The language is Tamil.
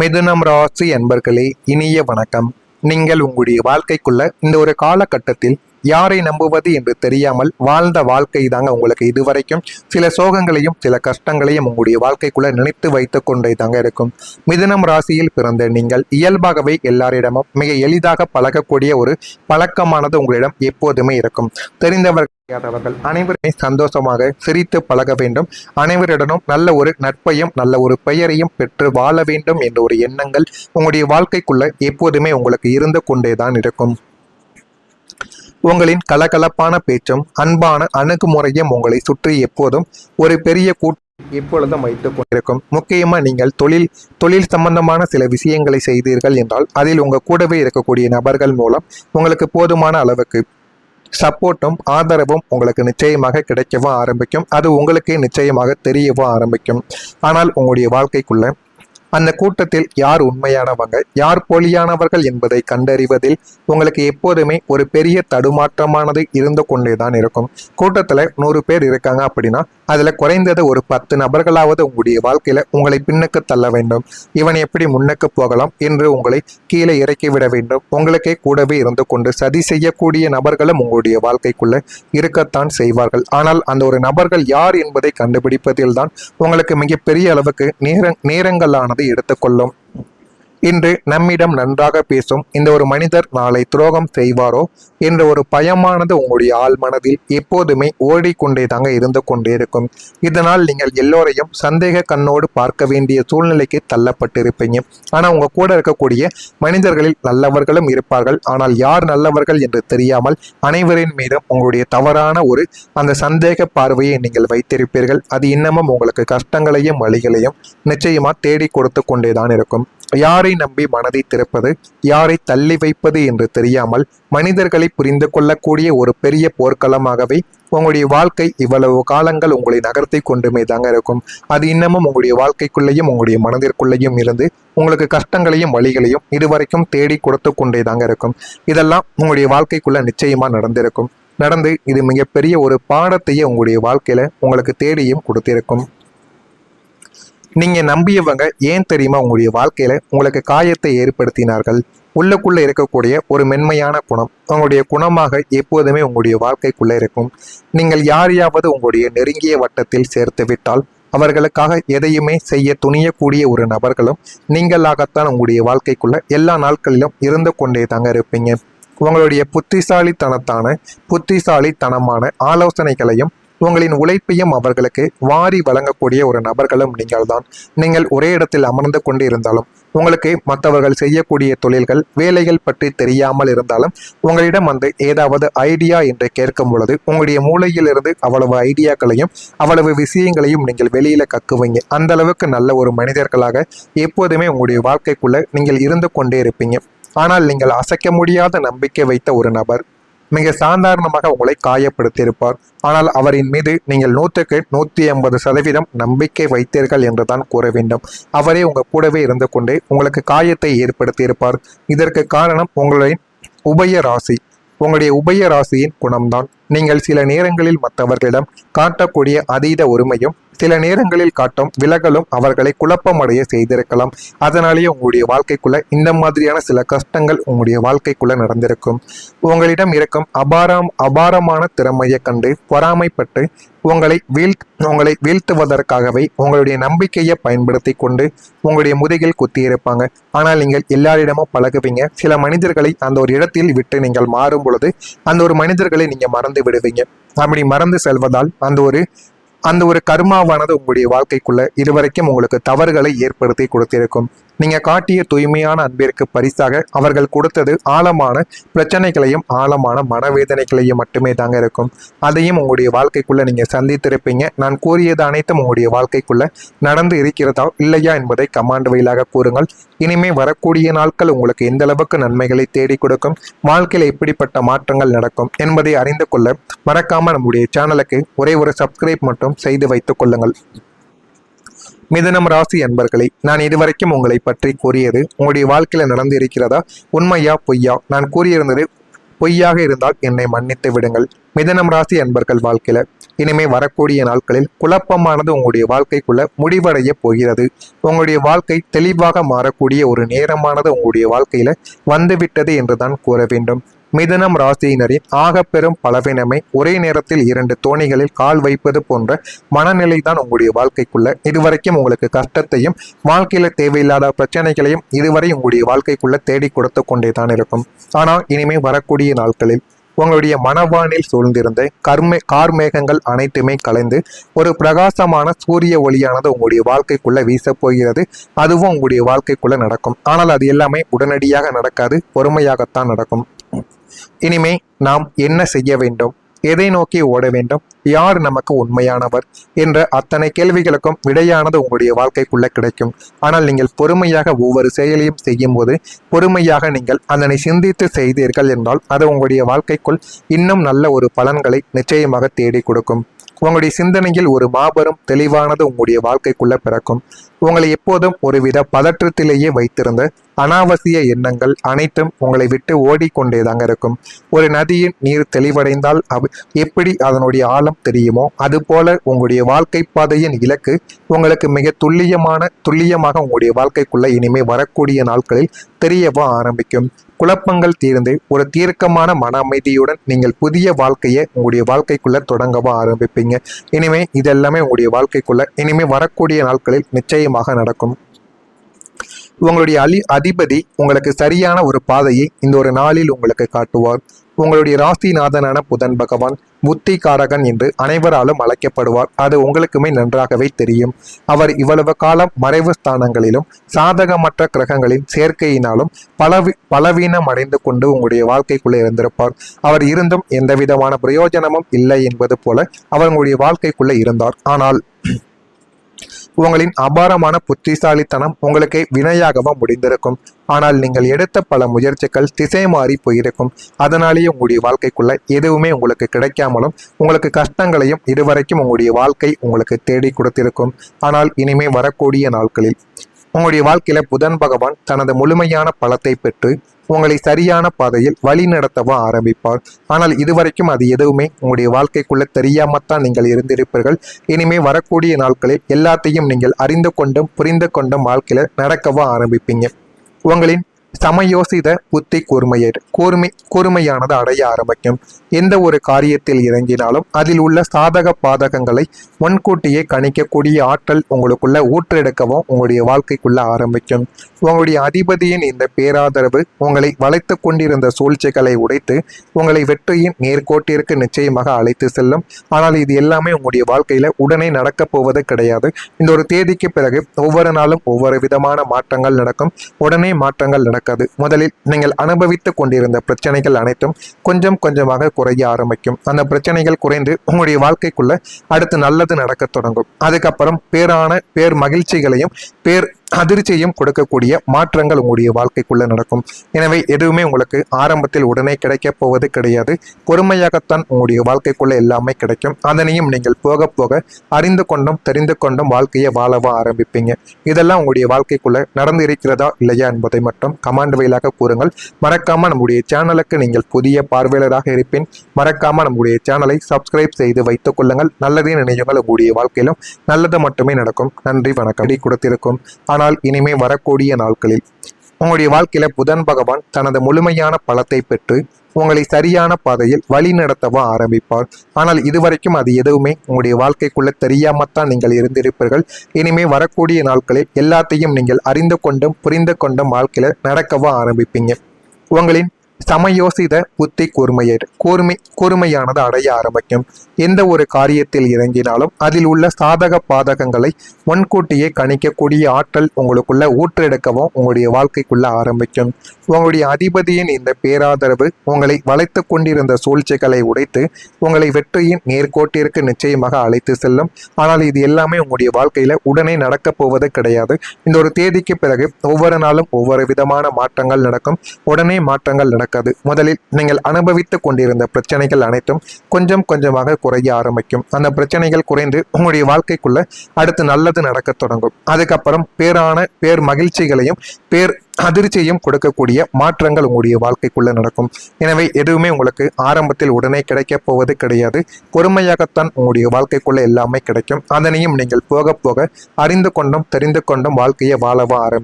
மிதுனம் ராசி அன்பர்களே, இனிய வணக்கம். நீங்கள் உங்களுடைய வாழ்க்கைக்குள்ள இந்த ஒரு காலகட்டத்தில் யாரை நம்புவது என்று தெரியாமல் வாழ்ந்த வாழ்க்கை தாங்க உங்களுக்கு இதுவரைக்கும் சில சோகங்களையும் சில கஷ்டங்களையும் உங்களுடைய வாழ்க்கைக்குள்ள நினைத்து வைத்துக் கொண்டே தாங்க இருக்கும். மிதுனம் ராசியில் பிறந்த நீங்கள் இயல்பாகவே எல்லாரிடமும் மிக எளிதாக பழகக்கூடிய ஒரு பழக்கமானது உங்களிடம் எப்போதுமே இருக்கும். தெரிந்தவர்கள் அனைவருமே சந்தோஷமாக சிரித்து பழக வேண்டும். அனைவரிடமும் நல்ல ஒரு நட்பையும் நல்ல ஒரு பெயரையும் பெற்று வாழ வேண்டும் என்ற ஒரு எண்ணங்கள் உங்களுடைய வாழ்க்கைக்குள்ள எப்போதுமே உங்களுக்கு இருந்து கொண்டேதான் இருக்கும். உங்களின் கலகலப்பான பேச்சும் அன்பான அணுகுமுறையும் உங்களை சுற்றி எப்போதும் ஒரு பெரிய கூட்டம் எப்பொழுதும் வைத்துக் கொண்டிருக்கும். முக்கியமா நீங்கள் தொழில் சம்பந்தமான சில விஷயங்களை செய்தீர்கள் என்றால் அதில் உங்க கூடவே இருக்கக்கூடிய நபர்கள் மூலம் உங்களுக்கு போதுமான அளவுக்கு சப்போர்ட்டும் ஆதரவும் உங்களுக்கு நிச்சயமாக கிடைக்கவும் ஆரம்பிக்கும். அது உங்களுக்கே நிச்சயமாக தெரியவும் ஆரம்பிக்கும். ஆனால் உங்களுடைய வாழ்க்கைக்குள்ள அந்த கூட்டத்தில் யார் உண்மையானவங்க யார் போலியானவர்கள் என்பதை கண்டறிவதில் உங்களுக்கு எப்போதுமே ஒரு பெரிய தடுமாற்றமானது இருந்து கொண்டேதான் இருக்கும். கூட்டத்துல 100 பேர் இருக்காங்க அப்படின்னா அதுல குறைந்தது ஒரு 10 நபர்களாவது உங்களுடைய வாழ்க்கையில உங்களை பின்னுக்கு தள்ள வேண்டும். இவன் எப்படி முன்னுக்கு போகலாம் என்று உங்களை கீழே இறக்கிவிட வேண்டும். உங்களுக்கே கூடவே இருந்து கொண்டு சதி செய்யக்கூடிய நபர்களும் உங்களுடைய வாழ்க்கைக்குள்ள இருக்கத்தான் செய்வார்கள். ஆனால் அந்த ஒரு நபர்கள் யார் என்பதை கண்டுபிடிப்பதில் தான் உங்களுக்கு மிகப்பெரிய அளவுக்கு நேரங்களானது எடுத்துக்கொள்ளும். இன்று நம்மிடம் நன்றாக பேசும் இந்த ஒரு மனிதர் நாளை துரோகம் செய்வாரோ என்ற ஒரு பயமானது உங்களுடைய ஆள் மனதில் எப்போதுமே ஓடிக்கொண்டே தாங்க இருந்து கொண்டே இருக்கும். இதனால் நீங்கள் எல்லோரையும் சந்தேக கண்ணோடு பார்க்க வேண்டிய சூழ்நிலைக்கு தள்ளப்பட்டிருப்பீங்க. ஆனால் உங்க கூட இருக்கக்கூடிய மனிதர்களில் நல்லவர்களும் இருப்பார்கள். ஆனால் யார் நல்லவர்கள் என்று தெரியாமல் அனைவரின் மீதும் உங்களுடைய தவறான ஒரு அந்த சந்தேக பார்வையை நீங்கள் வைத்திருப்பீர்கள். அது இன்னமும் உங்களுக்கு கஷ்டங்களையும் வழிகளையும் நிச்சயமா தேடி கொடுத்து கொண்டேதான் இருக்கும். யாரை நம்பி மனதை திறப்பது யாரை தள்ளி வைப்பது என்று தெரியாமல் மனிதர்களை புரிந்து கொள்ளக்கூடிய ஒரு பெரிய போர்க்களமாகவே உங்களுடைய வாழ்க்கை இவ்வளவு காலங்கள் உங்களை நகர்த்தி கொண்டுமே தாங்க இருக்கும். அது இன்னமும் உங்களுடைய வாழ்க்கைக்குள்ளேயும் உங்களுடைய மனதிற்குள்ளேயும் இருந்து உங்களுக்கு கஷ்டங்களையும் வழிகளையும் இதுவரைக்கும் தேடி கொடுத்து கொண்டே தாங்க இருக்கும். இதெல்லாம் உங்களுடைய வாழ்க்கைக்குள்ள நிச்சயமா நடந்து இது மிகப்பெரிய ஒரு பாடத்தையே உங்களுடைய வாழ்க்கையில உங்களுக்கு தேடியும் கொடுத்திருக்கும். நீங்க நம்பியவங்க ஏன் தெரியுமா உங்களுடைய வாழ்க்கையில உங்களுக்கு காயத்தை ஏற்படுத்தினார்கள். உள்ளுக்குள்ள இருக்கக்கூடிய ஒரு மென்மையான குணம் உங்களுடைய குணமாக எப்போதுமே உங்களுடைய வாழ்க்கைக்குள்ள இருக்கும். நீங்கள் யாரையாவது உங்களுடைய நெருங்கிய வட்டத்தில் சேர்த்து விட்டால் அவர்களுக்காக எதையுமே செய்ய துணியக்கூடிய ஒரு நபர்களும் நீங்களாகத்தான் உங்களுடைய வாழ்க்கைக்குள்ள எல்லா நாட்களிலும் இருந்து கொண்டே தாங்க இருப்பீங்க. உங்களுடைய புத்திசாலித்தனமான ஆலோசனைகளையும் உங்களின் உழைப்பையும் அவர்களுக்கு வாரி வழங்கக்கூடிய ஒரு நபர்களும் நீங்கள் தான். நீங்கள் ஒரே இடத்தில் அமர்ந்து கொண்டு இருந்தாலும் உங்களுக்கு மற்றவர்கள் செய்யக்கூடிய தொழில்கள் வேலைகள் பற்றி தெரியாமல் இருந்தாலும் உங்களிடம் வந்து ஏதாவது ஐடியா என்று கேட்கும் பொழுது உங்களுடைய மூளையிலிருந்து அவ்வளவு ஐடியாக்களையும் அவ்வளவு விஷயங்களையும் நீங்கள் வெளியில கக்குவீங்க. அந்த அளவுக்கு நல்ல ஒரு மனிதர்களாக எப்போதுமே உங்களுடைய வாழ்க்கைக்குள்ள நீங்கள் இருந்து கொண்டே இருப்பீங்க. ஆனால் நீங்கள் அசைக்க முடியாத நம்பிக்கை வைத்த ஒரு நபர் மிக சாதாரணமாக உங்களை காயப்படுத்தியிருப்பார். ஆனால் அவரின் மீது நீங்கள் 100க்கு 150% நம்பிக்கை வைத்தீர்கள் என்றுதான் கூற வேண்டும். அவரே உங்க கூடவே இருந்து கொண்டே உங்களுக்கு காயத்தை ஏற்படுத்தியிருப்பார். இதற்கு காரணம் உங்களுடைய உபய ராசியின் குணம்தான். நீங்கள் சில நேரங்களில் மற்றவர்களிடம் காட்டக்கூடிய அதீத உரிமையும் சில நேரங்களில் காட்டும் விலகலும் அவர்களை குழப்பமடைய செய்திருக்கலாம். அதனாலேயே உங்களுடைய வாழ்க்கைக்குள்ள இந்த மாதிரியான சில கஷ்டங்கள் உங்களுடைய வாழ்க்கைக்குள்ள நடந்திருக்கும். உங்களிடம் இருக்கும் அபாரமான திறமையை கண்டு பொறாமைப்பட்டு உங்களை வீழ்த்துவதற்காகவே உங்களுடைய நம்பிக்கையை பயன்படுத்தி கொண்டு உங்களுடைய முதுகில் குத்தியிருப்பாங்க. ஆனால் நீங்கள் எல்லாரிடமும் பழகுவீங்க. சில மனிதர்களை அந்த ஒரு இடத்தில் விட்டு நீங்கள் மாறும் பொழுது அந்த ஒரு மனிதர்களை நீங்க மறந்து விடுவீங்க. அப்படி மறந்து செல்வதால் அந்த ஒரு கர்மாவானது உங்களுடைய வாழ்க்கைக்குள்ள இதுவரைக்கும் உங்களுக்கு தவறுகளை ஏற்படுத்தி கொடுத்திருக்கும். நீங்க காட்டிய தூய்மையான அன்பிற்கு பரிசாக அவர்கள் கொடுத்தது ஆழமான பிரச்சனைகளையும் ஆழமான மனவேதனைகளையும் மட்டுமே தாங்க இருக்கும். அதையும் உங்களுடைய வாழ்க்கைக்குள்ள நீங்க சந்தித்திருப்பீங்க. நான் கூறியது அனைத்தும் உங்களுடைய வாழ்க்கைக்குள்ள நடந்து இருக்கிறதா இல்லையா என்பதை கமாண்ட் வழியாக கூறுங்கள். இனிமே வரக்கூடிய நாட்கள் உங்களுக்கு எந்த அளவுக்கு நன்மைகளை தேடி கொடுக்கும், வாழ்க்கையில எப்படிப்பட்ட மாற்றங்கள் நடக்கும் என்பதை அறிந்து கொள்ள மறக்காம நம்முடைய சேனலுக்கு ஒரே ஒரு சப்ஸ்கிரைப் மட்டும் செய்து வைத்துக் கொள்ளுங்கள். மிதுனம் ராசி அன்பர்களே, நான் இதுவரைக்கும் உங்களை பற்றி கூறியது உங்களுடைய வாழ்க்கையில நடந்து இருக்கிறதா, உண்மையா பொய்யா? நான் கூறியிருந்தது பொய்யாக இருந்தால் என்னை மன்னித்து விடுங்கள். மிதனம் ராசி அன்பர்கள் வாழ்க்கையில இனிமே வரக்கூடிய நாட்களில் குழப்பமானது உங்களுடைய வாழ்க்கைக்குள்ள முடிவடைய போகிறது. உங்களுடைய வாழ்க்கை தெளிவாக மாறக்கூடிய ஒரு நேரமானது உங்களுடைய வாழ்க்கையில வந்துவிட்டது என்றுதான் கூற வேண்டும். மிதனம் ராசியினரின் ஆகப்பெரும் பலவீனமே ஒரே நேரத்தில் 2 தோணிகளில் கால் வைப்பது போன்ற மனநிலை தான் உங்களுடைய வாழ்க்கைக்குள்ள இதுவரைக்கும் உங்களுக்கு கஷ்டத்தையும் வாழ்க்கையில தேவையில்லாத பிரச்சனைகளையும் இதுவரை உங்களுடைய வாழ்க்கைக்குள்ள தேடி கொடுத்து கொண்டே தான் இருக்கும். ஆனால் இனிமே வரக்கூடிய நாட்களில் உங்களுடைய மனவானில் சூழ்ந்திருந்த கார்மேகங்கள் அனைத்துமே கலைந்து ஒரு பிரகாசமான சூரிய ஒளியானது உங்களுடைய வாழ்க்கைக்குள்ள வீசப் போகிறது. அதுவும் உங்களுடைய வாழ்க்கைக்குள்ள நடக்கும். ஆனால் அது எல்லாமே உடனடியாக நடக்காது, பொறுமையாகத்தான் நடக்கும். இனிமே நாம் என்ன செய்ய வேண்டும், எதை நோக்கி ஓட வேண்டும், யார் நமக்கு உண்மையானவர் என்ற அத்தனை கேள்விகளுக்கும் விடையானது உங்களுடைய வாழ்க்கைக்குள்ள கிடைக்கும். ஆனால் நீங்கள் பொறுமையாக ஒவ்வொரு செயலையும் செய்யும் போது பொறுமையாக நீங்கள் அதனை சிந்தித்து செய்தீர்கள் என்றால் அது உங்களுடைய வாழ்க்கைக்குள் இன்னும் நல்ல ஒரு பலன்களை நிச்சயமாக தேடி கொடுக்கும். உங்களுடைய சிந்தனையில் ஒரு மாபெரும் தெளிவானது உங்களுடைய வாழ்க்கைக்குள்ள பிறக்கும். உங்களை எப்போதும் ஒருவித பதற்றத்திலேயே வைத்திருந்த அனாவசிய எண்ணங்கள் அனைத்தும் உங்களை விட்டு ஓடிக்கொண்டேதாங்க இருக்கும். ஒரு நதியின் நீர் தெளிவடைந்தால் எப்படி அதனுடைய ஆழம் தெரியுமோ அதுபோல உங்களுடைய வாழ்க்கை பாதையின் இலக்கு உங்களுக்கு மிக துல்லியமாக உங்களுடைய வாழ்க்கைக்குள்ள இனிமே வரக்கூடிய நாட்களில் தெரியவோ ஆரம்பிக்கும். குழப்பங்கள் தீர்ந்து ஒரு தீர்க்கமான மன அமைதியுடன் நீங்கள் புதிய வாழ்க்கையை உங்களுடைய வாழ்க்கைக்குள்ள தொடங்கவோ ஆரம்பிப்பீங்க. இனிமே இதெல்லாமே உங்களுடைய வாழ்க்கைக்குள்ள இனிமே வரக்கூடிய நாட்களில் நிச்சயமாக நடக்கும். உங்களுடைய அதிபதி உங்களுக்கு சரியான ஒரு பாதையை இந்த ஒரு நாளில் உங்களுக்கு காட்டுவார். உங்களுடைய ராசிநாதனான புதன் பகவான் புத்தி காரகன் என்று அனைவராலும் அழைக்கப்படுவார். அது உங்களுக்குமே நன்றாகவே தெரியும். அவர் இவ்வளவு காலம் மறைவு ஸ்தானங்களிலும் சாதகமற்ற கிரகங்களின் சேர்க்கையினாலும் பலவீனம் அடைந்து கொண்டு உங்களுடைய வாழ்க்கைக்குள்ளே இருந்திருப்பார். அவர் இருந்தும் எந்தவிதமான பிரயோஜனமும் இல்லை என்பது போல அவர் உங்களுடைய வாழ்க்கைக்குள்ளே இருந்தார். ஆனால் உங்களின் அபாரமான புத்திசாலித்தனம் உங்களுக்கு வினையாகவும் முடிந்திருக்கும். ஆனால் நீங்கள் எடுத்த பல முயற்சிகள் திசை மாறி போயிருக்கும். அதனாலேயே உங்களுடைய வாழ்க்கைக்குள்ள எதுவுமே உங்களுக்கு கிடைக்காமலும் உங்களுக்கு கஷ்டங்களையும் இதுவரைக்கும் உங்களுடைய வாழ்க்கை உங்களுக்கு தேடி கொடுத்திருக்கும். ஆனால் இனிமே வரக்கூடிய நாட்களில் உங்களுடைய வாழ்க்கையில புதன் பகவான் தனது முழுமையான பலத்தை பெற்று உங்களை சரியான பாதையில் வழி நடத்தவோ ஆரம்பிப்பார். ஆனால் இதுவரைக்கும் அது எதுவுமே உங்களுடைய வாழ்க்கைக்குள்ள தெரியாமத்தான் நீங்கள் இருந்திருப்பீர்கள். இனிமே வரக்கூடிய நாட்களில் எல்லாத்தையும் நீங்கள் அறிந்து கொண்டும் புரிந்து கொண்டும் வாழ்க்கையில நடக்கவோ ஆரம்பிப்பீங்க. உங்களின் சமயோசித புத்தி கூர்மையானது அடைய ஆரம்பிக்கும். எந்த ஒரு காரியத்தில் இறங்கினாலும் அதில் உள்ள சாதக பாதகங்களை முன்கூட்டியே கணிக்கக்கூடிய ஆற்றல் உங்களுக்குள்ள ஊற்றெடுக்கவும் உங்களுடைய வாழ்க்கைக்குள்ள ஆரம்பிக்கும். உங்களுடைய அதிபதியின் இந்த பேராதரவு உங்களை வளைத்து கொண்டிருந்த சூழ்ச்சிகளை உடைத்து உங்களை வெற்றியின் நேர்கோட்டிற்கு நிச்சயமாக அழைத்து செல்லும். ஆனால் இது எல்லாமே உங்களுடைய வாழ்க்கையில உடனே நடக்கப் போவது கிடையாது. இந்த ஒரு தேதிக்கு பிறகு ஒவ்வொரு நாளும் ஒவ்வொரு விதமான மாற்றங்கள் நடக்கும். உடனே மாற்றங்கள் நடக்காது. முதலில் நீங்கள் அனுபவித்துக் கொண்டிருந்த பிரச்சனைகள் அனைத்தும் கொஞ்சம் கொஞ்சமாக குறைய ஆரம்பிக்கும். அந்த பிரச்சனைகள் குறைந்து உங்களுடைய வாழ்க்கைக்குள்ள அடுத்து நல்லது நடக்க தொடங்கும். அதுக்கப்புறம் பேர் மகிழ்ச்சிகளையும் அதிர்ச்சியும் கொடுக்கக்கூடிய மாற்றங்கள் உங்களுடைய வாழ்க்கைக்குள்ள நடக்கும். எனவே எதுவுமே உங்களுக்கு ஆரம்பத்தில் உடனே கிடைக்கப் போவது கிடையாது. பொறுமையாகத்தான் உங்களுடைய வாழ்க்கைக்குள்ள எல்லாமே கிடைக்கும். அதனையும் நீங்கள் போக போக அறிந்து கொண்டும் தெரிந்து கொண்டும் வாழ்க்கையை வாழவா ஆரம்பிப்பீங்க. இதெல்லாம் உங்களுடைய வாழ்க்கைக்குள்ள நடந்து இருக்கிறதா இல்லையா என்பதை மட்டும் கமெண்ட் வழியாக கூறுங்கள். மறக்காம நம்முடைய சேனலுக்கு நீங்கள் புதிய பார்வையாளராக இருப்பேன். மறக்காம நம்முடைய சேனலை சப்ஸ்கிரைப் செய்து வைத்துக் கொள்ளுங்கள். நல்லதே நினைவுகள் உங்களுடைய வாழ்க்கையிலும் நல்லது மட்டுமே நடக்கும். நன்றி, வணக்கம். கொடுத்திருக்கும். ஆனால் இனிமே வரக்கூடிய நாட்களில் உங்களுடைய வாழ்க்கையில புதன் பகவான் தனது முழுமையான பலத்தை பெற்று உங்களை சரியான பாதையில் வழி நடத்தவோ ஆரம்பிப்பார். ஆனால் இதுவரைக்கும் அது எதுவுமே உங்களுடைய வாழ்க்கைக்குள்ள தெரியாமத்தான் நீங்கள் இருந்திருப்பீர்கள். இனிமே வரக்கூடிய நாட்களில் எல்லாத்தையும் நீங்கள் அறிந்து கொண்டும் புரிந்து கொண்டும் வாழ்க்கையில நடக்கவோ ஆரம்பிப்பீங்க. உங்களின் சமயோசித புத்தி கூர்மையானது அடைய ஆரம்பிக்கும். எந்த ஒரு காரியத்தில் இறங்கினாலும் அதில் உள்ள சாதக பாதகங்களை முன்கூட்டியே கணிக்கக்கூடிய ஆற்றல் உங்களுக்குள்ள ஊற்றெடுக்கவும் உங்களுடைய வாழ்க்கைக்குள்ள ஆரம்பிக்கும். உங்களுடைய அதிபதியின் இந்த பேராதரவு உங்களை வளைத்து கொண்டிருந்த சூழ்ச்சிகளை உடைத்து உங்களை வெற்றியின் நேர்கோட்டிற்கு நிச்சயமாக அழைத்து செல்லும். ஆனால் இது எல்லாமே உங்களுடைய வாழ்க்கையில உடனே நடக்கப் போவது கிடையாது. இந்த ஒரு தேதிக்கு பிறகு ஒவ்வொரு நாளும் ஒவ்வொரு விதமான மாற்றங்கள் நடக்கும். உடனே மாற்றங்கள் நடக்கும் நடக்காது. முதலில் நீங்கள் அனுபவித்துக் கொண்டிருந்த பிரச்சனைகள் அனைத்தும் கொஞ்சம் கொஞ்சமாக குறைய ஆரம்பிக்கும். அந்த பிரச்சனைகள் குறைந்து உங்களுடைய வாழ்க்கைக்குள்ள அடுத்து நல்லது நடக்க தொடங்கும். அதுக்கப்புறம் பேர் மகிழ்ச்சிகளையும் பேர் அதிர்ச்சியையும் கொடுக்கக்கூடிய மாற்றங்கள் உங்களுடைய வாழ்க்கைக்குள்ள நடக்கும். எனவே எதுவுமே உங்களுக்கு ஆரம்பத்தில் உடனே கிடைக்க போவது கிடையாது. பொறுமையாகத்தான் உங்களுடைய வாழ்க்கைக்குள்ள எல்லாமே கிடைக்கும். அதனையும் நீங்கள் போக போக அறிந்து கொண்டும் தெரிந்து கொண்டும் வாழ்க்கையை வாழவா ஆரம்பிக்கும்.